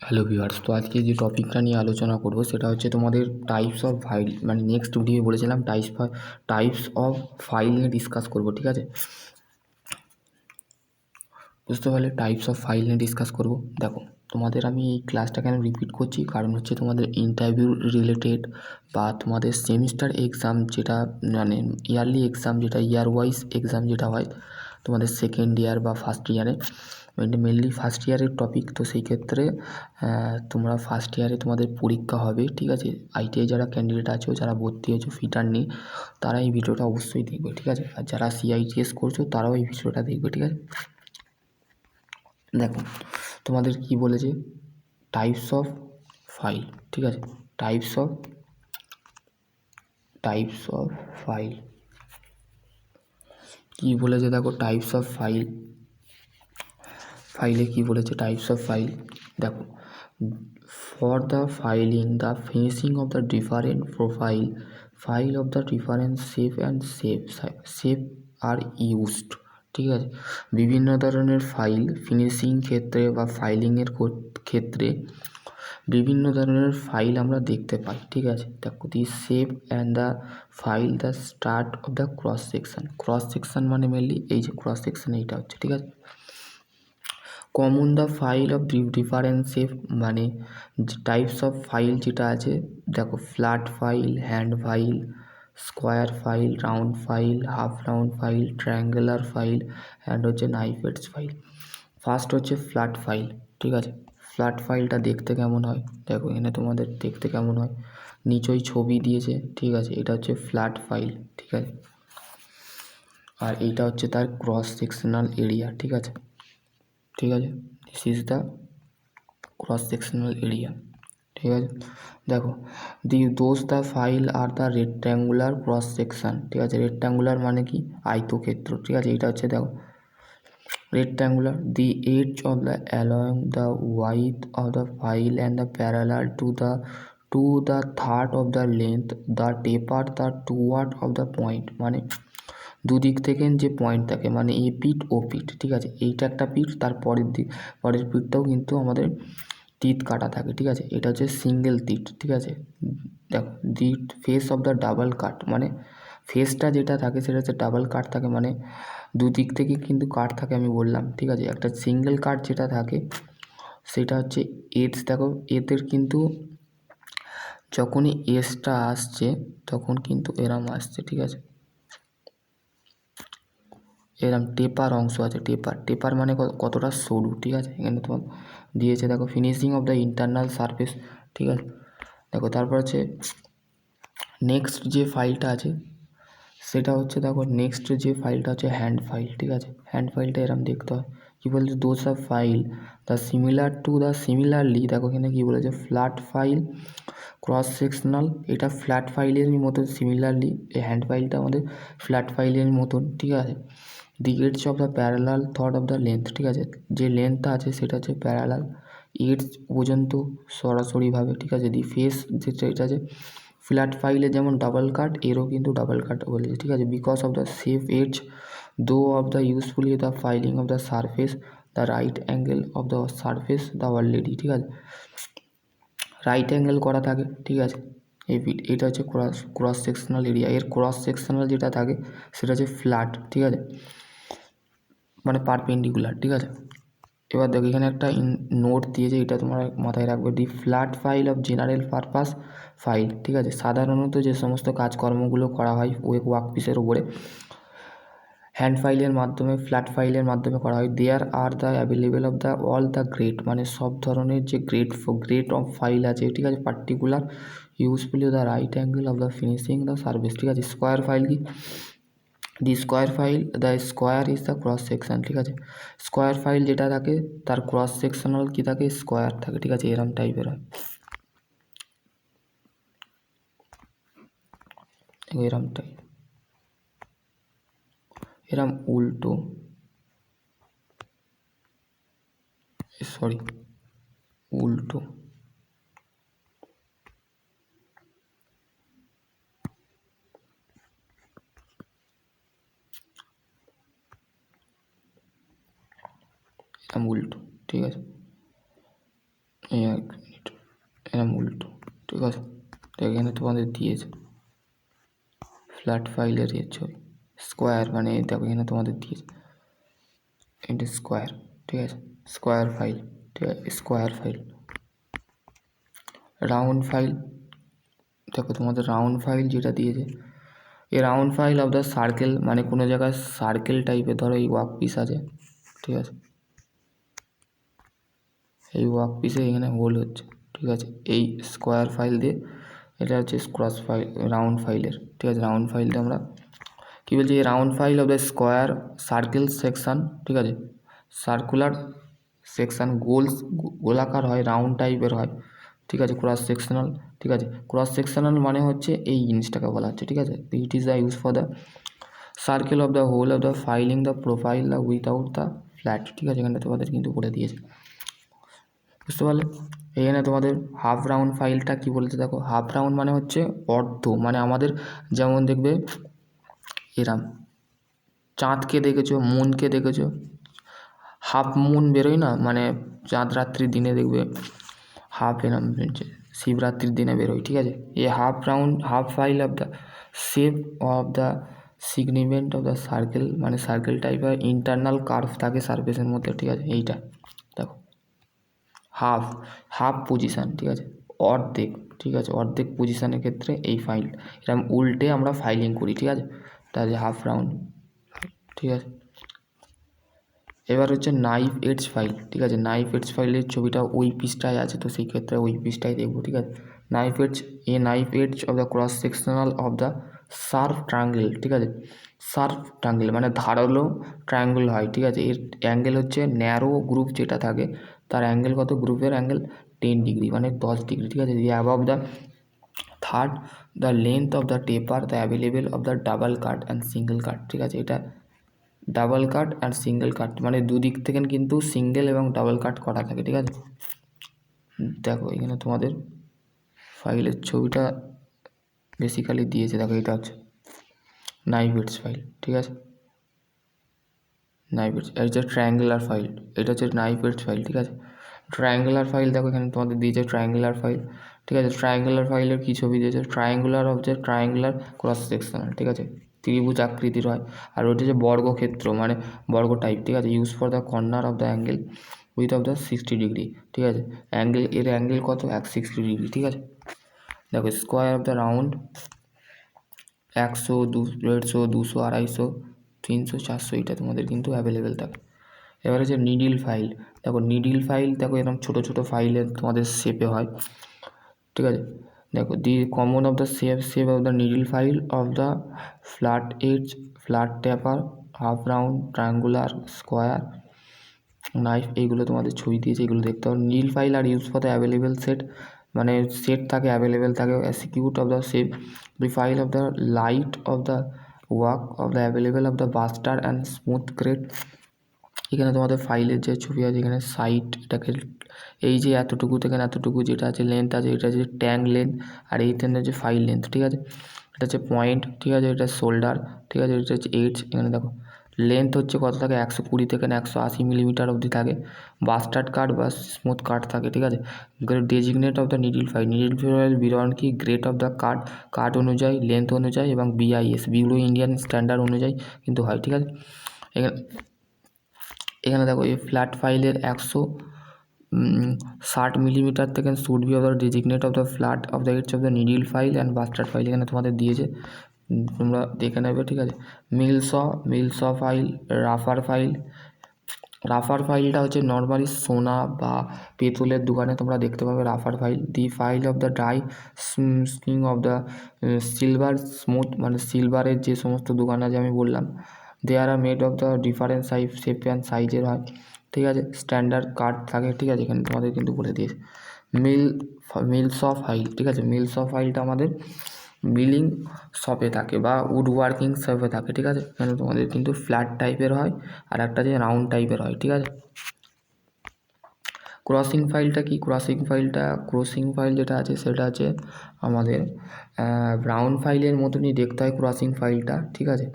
Hello viewers, তো আজকে যে টপিকটা নিয়ে আলোচনা করব সেটা হচ্ছে তোমাদের টাইপস অফ ফাইল, মানে নেক্সট ভিডিও বলেছিলাম টাইপস অফ ফাইল নিয়ে ডিসকাস করব। ঠিক আছে, বুঝতে পারলে টাইপস অফ ফাইল নিয়ে ডিসকাস করব। দেখো, তোমাদের আমি এই ক্লাসটা কেন রিপিট করছি, কারণ হচ্ছে তোমাদের ইন্টারভিউ রিলেটেড বা তোমাদের সেমিস্টার এক্সাম যেটা, মানে ইয়ারলি এক্সাম যেটা, ইয়ার ওয়াইজ এক্সাম যেটা হয় তোমাদের সেকেন্ড ইয়ার বা ফার্স্ট ইয়ারে, মেনলি ফার্স্ট ইয়ারের টপিক। তো সেই ক্ষেত্রে তোমরা ফার্স্ট ইয়ারে তোমাদের পরীক্ষা হবে। ঠিক আছে, আইটিআই যারা ক্যান্ডিডেট আছো, যারা ভর্তি হয়েছো ফিটার নিয়ে, তারা এই ভিডিওটা অবশ্যই দেখবে। ঠিক আছে, আর যারা সিআইটিএস করছো তারাও এই ভিডিওটা দেখবে। ঠিক আছে, দেখো তোমাদের কি বলেছে, টাইপস অফ ফাইল। ঠিক আছে, টাইপস অফ ফাইল কি বলেছে, দেখো টাইপস অফ ফাইলে কি বলেছে, টাইপস অফ ফাইল। দেখো, for the filing the finishing of the different file of the different shape are used. ঠিক আছে, বিভিন্ন ধরনের ফাইল ফিনিশিং ক্ষেত্রে বা ফাইলিংয়ের ক্ষেত্রে বিভিন্ন ধরনের ফাইল আমরা দেখতে পাই। ঠিক আছে, দেখো the shape and the file the start of the cross section মানে মেনলি এই যে ক্রস সেকশন এইটা হচ্ছে। ঠিক আছে, common the file of different shape, মানে টাইপস অফ ফাইল যেটা আছে, দেখো flat file, hand file, square file, round file, half round file, triangular file and হচ্ছে নাইফ এডজ ফাইল। ফার্স্ট হচ্ছে ফ্ল্যাট ফাইল। ঠিক আছে, ফ্ল্যাট ফাইলটা দেখতে কেমন হয়, দেখো এখানে তোমাদের দেখতে কেমন হয়, নিচেই ছবি দিয়েছে। ঠিক আছে, এটা হচ্ছে ফ্ল্যাট ফাইল। ঠিক আছে, আর এইটা হচ্ছে তার ক্রস সেকশনাল এরিয়া। ঠিক আছে, this is the cross sectional area. ঠিক আছে, দেখো the file are the rectangular cross section. ঠিক আছে, রেক্ট্যাঙ্গুলার মানে কি, আয়তক্ষেত্র। ঠিক আছে, এটা হচ্ছে দেখো rectangular, the edge of the along the width of the file and the parallel to the third of the length, the taper the toward of the point, মানে দুদিক থেকে যে পয়েন্ট থাকে, মানে এ পিঠ ও পিঠ। ঠিক আছে, এইটা একটা পিঠ, তার পরের পিঠটাও কিন্তু আমাদের টিথ কাটা থাকে। ঠিক আছে, এটা হচ্ছে সিঙ্গেল টিথ। ঠিক আছে, দেখো দি ফেস অফ দ্য ডাবল কাট, মানে ফেসটা যেটা থাকে সেটা হচ্ছে ডাবল কাট থাকে, মানে দুদিক থেকে কিন্তু কাট থাকে আমি বললাম। ঠিক আছে, একটা সিঙ্গেল কাট যেটা থাকে সেটা হচ্ছে এডস। দেখো এদের কিন্তু যখনই এসটা আসছে তখন কিন্তু এরম আসছে। ঠিক আছে, এরম টেপার অংশ আছে, টেপার মানে কতটা সরু। ঠিক আছে, এখানে তোমার দিয়েছে, দেখো finishing of the internal surface. ঠিক আছে, দেখো তারপর হচ্ছে নেক্সট যে ফাইলটা আছে সেটা হচ্ছে, দেখো নেক্সট যে ফাইলটা হচ্ছে হ্যান্ড ফাইল। ঠিক আছে, হ্যান্ড ফাইলটা এরম দেখতে হয়। কী বলছে, those of file the similarly, দেখো এখানে কী বলেছে, ফ্ল্যাট ফাইল ক্রস সেকশনাল, এটা ফ্ল্যাট ফাইলেরই মতন। সিমিলারলি এই হ্যান্ড ফাইলটা আমাদের ফ্ল্যাট ফাইলের মতন। ঠিক আছে, the edge of the parallel third of the length. ঠিক আছে, যে লেন্থটা আছে সেটা হচ্ছে প্যারালাল এডজ পর্যন্ত সরাসরিভাবে। ঠিক আছে, দি ফেস যেটা আছে ফ্ল্যাট ফাইলে যেমন ডাবল কাট, এরও কিন্তু ডাবল কাট বলেছে। ঠিক আছে, because of the safe edge though of the usefully the filing of the surface the right angle of the surface the already. ঠিক আছে, রাইট অ্যাঙ্গেল করা থাকে। ঠিক আছে, এটা হচ্ছে ক্রস সেকশনাল এরিয়া। এর ক্রস সেকশনাল যেটা থাকে সেটা হচ্ছে ফ্ল্যাট। ঠিক আছে, মানে পারপেন্ডিকুলার। ঠিক আছে, এবার দেখো এখানে একটা নোট দিয়েছে, এটা তোমরা মাথায় রাখবে, the flat file of general purpose file. ঠিক আছে, সাধারণত যে সমস্ত কাজকর্মগুলো করা হয় ওয়ার্কপিসের উপরে হ্যান্ড ফাইলের মাধ্যমে, ফ্ল্যাট ফাইলের মাধ্যমে করা হয়। There are the available of the all the grade, মানে সব ধরনের যে গ্রেড অফ ফাইল আছে। ঠিক আছে, particular usefully the right angle of the finishing the service. ঠিক আছে, স্কোয়ার ফাইল কি, the square file the square is the cross section. ঠিক আছে, স্কোয়ার ফাইল যেটা থাকে তার ক্রস সেকশনাল কী থাকে, স্কোয়ার থাকে। ঠিক আছে, এরম টাইপের হয়, এরম টাইপ, এরম উল্টো, সরি উল্টো, এরম উল্টো। ঠিক আছে, এক মিনিট, এরম উল্টো, ঠিক আছে। এখানে তোমাদের দিয়েছে ফ্ল্যাট ফাইলের ছবি, স্কোয়ার মানে দেখো এখানে তোমাদের দিয়েছে এটা স্কোয়ার, ঠিক আছে, স্কোয়ার ফাইল, ঠিক আছে, স্কোয়ার ফাইল। রাউন্ড ফাইল, দেখো তোমাদের রাউন্ড ফাইল যেটা দিয়েছে, এই round file of the circle, মানে কোনো জায়গায় সার্কেল টাইপের, ধরো এই ওয়ার্ক পিস আছে, ঠিক আছে, এই ওয়ার্ক পিসে এখানে হোল হচ্ছে, ঠিক আছে, এই স্কোয়ার ফাইল দিয়ে, এটা হচ্ছে ক্রস ফাইল রাউন্ড ফাইলের, ঠিক আছে। রাউন্ড ফাইলটা আমরা কী বলছি, এই round file of the square circle section, ঠিক আছে, সার্কুলার সেকশান, গোলাকার হয়, রাউন্ড টাইপের হয়, ঠিক আছে, ক্রস সেকশনাল, ঠিক আছে। ক্রস সেকশনাল মানে হচ্ছে এই জিনিসটাকে বলা হচ্ছে, ঠিক আছে। It is the use for the circle of the hole of the filing the profile the without the flat, ঠিক আছে। এখানে তোমাদের কিন্তু বলে দিয়েছে, বুঝতে পারলে। এখানে তোমাদের হাফ রাউন্ড ফাইলটা কি বলতে, দেখো হাফ রাউন্ড মানে হচ্ছে অর্ধ, মানে আমাদের যেমন দেখবে এরাম চাঁদকে দেখেছো, মুনকে দেখেছো, হাফ মুন বেরোয় না, মানে চাঁদ রাত্রির দিনে দেখবে হাফ এরম বেরোচ্ছে, শিবরাত্রির দিনে বেরোয়, ঠিক আছে। এই half round half file of the shape of the segment of the circle, মানে সার্কেল টাইপের ইন্টারনাল কার্ভ থাকে সারফেসের মধ্যে, ঠিক আছে। এইটা দেখো হাফ হাফ পজিশান, ঠিক আছে, অর্ধেক, ঠিক আছে, অর্ধেক পজিশানের ক্ষেত্রে এই ফাইল এরকম উল্টে আমরা ফাইলিং করি, ঠিক আছে, তাহলে হাফ রাউন্ড, ঠিক আছে। এবার হচ্ছে নাইফ এডজ ফাইল, ঠিক আছে। নাইফ এডজ ফাইলের ছবিটা ওই পিসটায় আছে, তো সেই ক্ষেত্রে ওই পিসটাই দেখবো, ঠিক আছে। Knife edge of the cross sectional of the sharp triangle, ঠিক আছে। শার্প ট্রায়াঙ্গেল মানে ধারালো ট্রায়াঙ্গেল হয়, ঠিক আছে। এর অ্যাঙ্গেল হচ্ছে ন্যারো গ্রুপ যেটা থাকে তার অ্যাঙ্গেল কত, গ্রুপের অ্যাঙ্গেল 10 ডিগ্রি, মানে 10 ডিগ্রি, ঠিক আছে। Above the third the length of the taper the available of the double cut and single cut, ঠিক আছে। এটা ডাবল কাট আর সিঙ্গেল কাট, মানে দুদিক থেকে কিন্তু সিঙ্গেল এবং ডাবল কাট করা থাকে, ঠিক আছে। দেখো এখানে তোমাদের ফাইলের ছবিটা বেসিক্যালি দিয়েছে, দেখো এটা হচ্ছে নাইফ এডজ ফাইল, ঠিক আছে। নাইফ এডজ, এটা হচ্ছে ট্রায়াঙ্গুলার ফাইল, এটা হচ্ছে নাইফ এডজ ফাইল, ঠিক আছে। ট্রায়াঙ্গুলার ফাইল দেখো এখানে তোমাদের দিয়েছে ট্রায়াঙ্গুলার ফাইল, ঠিক আছে। ট্রায়াঙ্গুলার ফাইলের কী ছবি দিয়েছে, ট্রায়াঙ্গুলার অফ যে ট্রায়াঙ্গুলার ক্রস সেকশনাল, ঠিক আছে, ত্রিভুজ আকৃতির হয়। আর ওটা যে বর্গক্ষেত্র মানে বর্গ টাইপ, ঠিক আছে। Use for the corner of the angle with of the 60 degree, ঠিক আছে। অ্যাঙ্গেল এর অ্যাঙ্গেল কত, 160 ডিগ্রি, ঠিক আছে। দেখো স্কোয়ার অফ দ্য রাউন্ড 100, 150, 200, 250, 300, 400, এটা তোমাদের কিন্তু অ্যাভেলেবেল থাকে। এবার হচ্ছে নিডল ফাইল, দেখো নিডল ফাইল দেখো এরকম ছোটো ছোটো ফাইলের তোমাদের শেপে হয়, ঠিক আছে। দেখো the common of the shape of the needle file of the flat edge, flat taper, half round, triangular, square, knife, এইগুলো তোমাদের ছবি দিয়েছে, এগুলো দেখতে হবে। Needle file are use for the available set, মানে সেট থাকে অ্যাভেলেবেল থাকে, execute of the shape the file of the light of the work of the available of the bastard and smooth grade. এখানে তোমাদের ফাইলের যে ছবি আছে এখানে সাইট, এটাকে এই যে এতটুকু থেকে এতটুকু যেটা আছে লেন্থ আছে, এটা হচ্ছে ট্যাঙ্ক লেন্থ, আর এইখানে হচ্ছে ফাইল লেন্থ, ঠিক আছে। এটা হচ্ছে পয়েন্ট, ঠিক আছে, এটা শোল্ডার, ঠিক আছে, এটা হচ্ছে এজ। এখানে দেখো লেন্থ হচ্ছে কত থাকে, 120 থেকে 180 মিলিমিটার অবধি থাকে। বাস্টার্ড কাট বা স্মুথ কাট থাকে, ঠিক আছে। Designate of the needle file, needle file বিবরণ কি, গ্রেড অফ দ্য কাট, কাট অনুযায়ী, লেন্থ অনুযায়ী এবং BIS বিউরো ইন্ডিয়ান স্ট্যান্ডার্ড অনুযায়ী কিন্তু হয়, ঠিক আছে। এখানে দেখো এই ফ্ল্যাট ফাইলের 160 মিলিমিটার থেকে should be of the designate of the flat of the edge of the needle file and bastard file, এখানে তোমাদের দিয়েছে, তোমরা দেখে নেবে, ঠিক আছে। মিলস ফাইল, রাফার ফাইল। রাফার ফাইলটা হচ্ছে নর্মালি সোনা বা পেতলের দোকানে তোমরা দেখতে পাবে রাফার file. The file of the die sinking of the silver smooth, মানে সিলভারের যে সমস্ত দোকান আছে আমি বললাম, there are made of the different size shape and সাইজের হয়, ঠিক আছে। স্ট্যান্ডার্ড কাট থাকে, ঠিক আছে, এখানে তোমাদের কিন্তু বলে দিয়েছে। মিলস অফ ফাইল, ঠিক আছে। মিলস অফ ফাইলটা আমাদের মিলিং শপে থাকে বা উড ওয়ার্কিং শপে থাকে, ঠিক আছে। এখানে তোমাদের কিন্তু ফ্ল্যাট টাইপের হয় আর একটা যে রাউন্ড টাইপের হয়, ঠিক আছে। ক্রসিং ফাইলটা কি, ক্রসিং ফাইল যেটা আছে সেটা আছে আমাদের রাউন্ড ফাইলের মতনই দেখতে হয় ক্রসিং ফাইলটা, ঠিক আছে,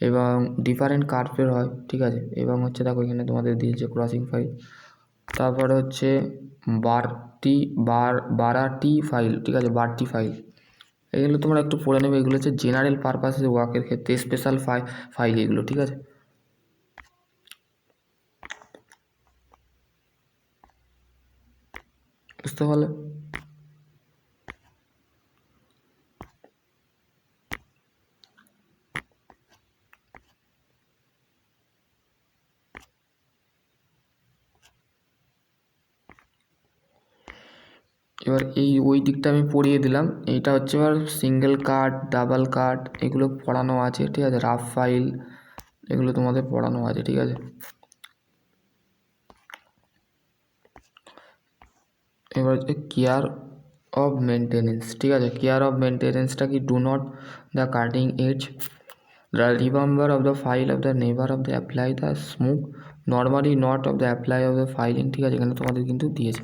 এবং ডিফারেন্ট কার্ভের হয়, ঠিক আছে। এবং হচ্ছে দেখো এখানে তোমাদের দিয়েছে ক্রসিং ফাইল। তারপরে হচ্ছে বারাটি ফাইল, ঠিক আছে, বারটি ফাইল। এগুলো তোমরা একটু পড়ে নেবে, এগুলো হচ্ছে জেনারেল পারপাসের ওয়ার্কের ক্ষেত্রে স্পেশাল ফাইল এগুলো, ঠিক আছে। বুঝতে পারলে? এবার ওই দিকটা আমি পড়িয়ে দিলাম। এইটা হচ্ছে এবার সিঙ্গেল কাট, ডাবল কাট এগুলো পড়ানো আছে, ঠিক আছে। রাফ ফাইল এগুলো তোমাদের পড়ানো আছে, ঠিক আছে। এবার হচ্ছে কেয়ার অফ মেনটেনেন্স, ঠিক আছে। কেয়ার অফ মেনটেনেন্সটা কি? Do not the cutting edge, the remember of the file of the never of the apply the smooth normally not of the apply of the filing, ঠিক আছে। এখানে তোমাদের কিন্তু দিয়েছে।